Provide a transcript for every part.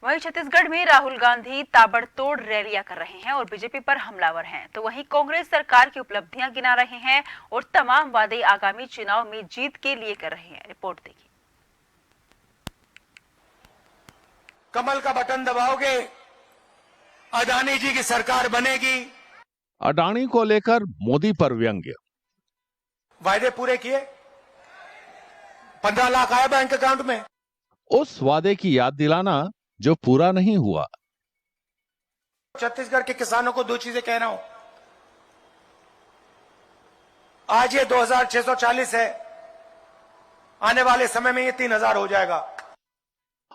वहीं छत्तीसगढ़ में राहुल गांधी ताबड़तोड़ रैलियां कर रहे हैं और बीजेपी पर हमलावर हैं, तो वहीं कांग्रेस सरकार की उपलब्धियां गिना रहे हैं और तमाम वादे आगामी चुनाव में जीत के लिए कर रहे हैं। रिपोर्ट देखिए। कमल का बटन दबाओगे, अडानी जी की सरकार बनेगी। अडानी को लेकर मोदी पर व्यंग्य। वायदे पूरे किए, 15 लाख आए बैंक अकाउंट में। उस वादे की याद दिलाना जो पूरा नहीं हुआ। छत्तीसगढ़ के किसानों को 2 चीजें कह रहा हूं। आज ये 2640 है, आने वाले समय में ये 3000 हो जाएगा।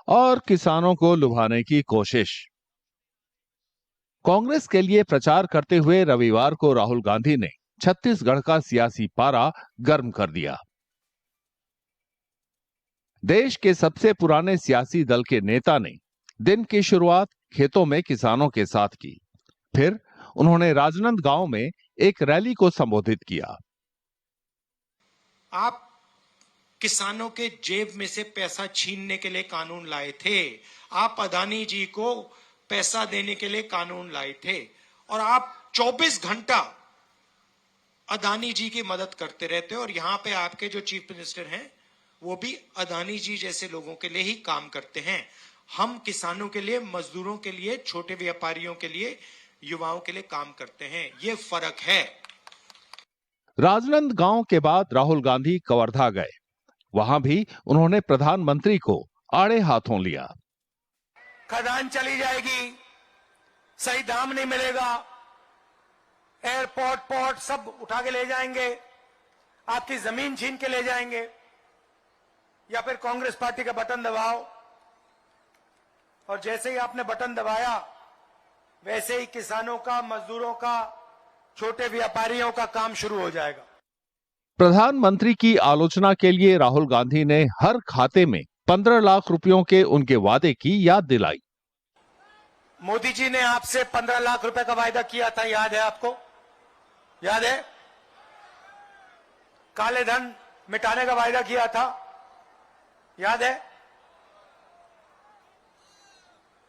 और किसानों को लुभाने की कोशिश। कांग्रेस के लिए प्रचार करते हुए रविवार को राहुल गांधी ने छत्तीसगढ़ का सियासी पारा गर्म कर दिया। देश के सबसे पुराने सियासी दल के नेता ने दिन की शुरुआत खेतों में किसानों के साथ की। फिर उन्होंने राजनांदगांव में एक रैली को संबोधित किया। आप किसानों के जेब में से पैसा छीनने के लिए कानून लाए थे, आप अदानी जी को पैसा देने के लिए कानून लाए थे और आप 24 घंटा अदानी जी की मदद करते रहते हो। और यहां पे आपके जो चीफ मिनिस्टर हैं वो भी अदानी जी जैसे लोगों के लिए ही काम करते हैं। हम किसानों के लिए, मजदूरों के लिए, छोटे व्यापारियों के लिए, युवाओं के लिए काम करते हैं। ये फर्क है। राजनांदगांव के बाद राहुल गांधी कवर्धा गए। वहां भी उन्होंने प्रधानमंत्री को आड़े हाथों लिया। खदान चली जाएगी, सही दाम नहीं मिलेगा, एयरपोर्ट पोर्ट सब उठा के ले जाएंगे, आपकी जमीन छीन के ले जाएंगे, या फिर कांग्रेस पार्टी का बटन दबाओ। और जैसे ही आपने बटन दबाया वैसे ही किसानों का, मजदूरों का, छोटे व्यापारियों का काम शुरू हो जाएगा। प्रधानमंत्री की आलोचना के लिए राहुल गांधी ने हर खाते में 15 लाख रुपयों के उनके वादे की याद दिलाई। मोदी जी ने आपसे 15 लाख रुपए का वायदा किया था, याद है आपको? याद है? काले धन मिटाने का वायदा किया था, याद है?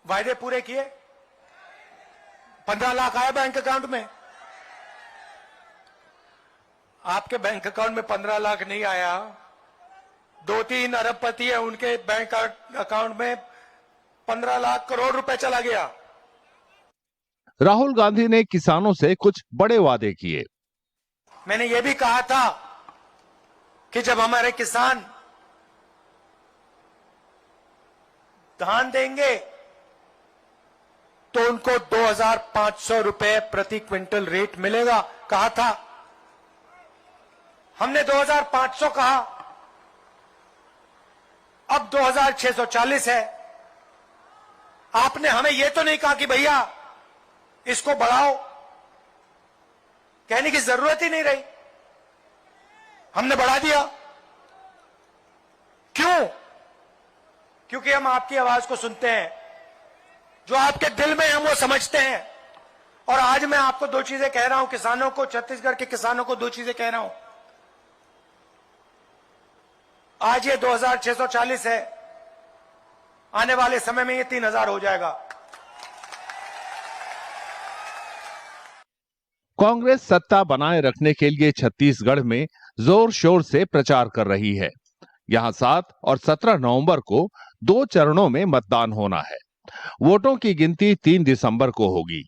वायदे पूरे किए, 15 लाख आए बैंक अकाउंट में। आपके बैंक अकाउंट में 15 लाख नहीं आया, 2-3 अरबपति है, उनके बैंक अकाउंट में 15 लाख करोड़ रुपए चला गया। राहुल गांधी ने किसानों से कुछ बड़े वादे किए। मैंने यह भी कहा था कि जब हमारे किसान धान देंगे तो उनको 2500 रुपए प्रति क्विंटल रेट मिलेगा, कहा था। हमने 2500 कहा, अब 2640 है। आपने हमें यह तो नहीं कहा कि भैया इसको बढ़ाओ, कहने की जरूरत ही नहीं रही, हमने बढ़ा दिया। क्यों? क्योंकि हम आपकी आवाज को सुनते हैं, जो आपके दिल में हम वो समझते हैं। और आज मैं आपको 2 चीजें कह रहा हूं, किसानों को, छत्तीसगढ़ के किसानों को 2 चीजें कह रहा हूं। आज ये 2640 है, आने वाले समय में ये 3000 हो जाएगा। कांग्रेस सत्ता बनाए रखने के लिए छत्तीसगढ़ में जोर शोर से प्रचार कर रही है। यहां 7 और 17 नवंबर को 2 चरणों में मतदान होना है। वोटों की गिनती 3 दिसंबर को होगी।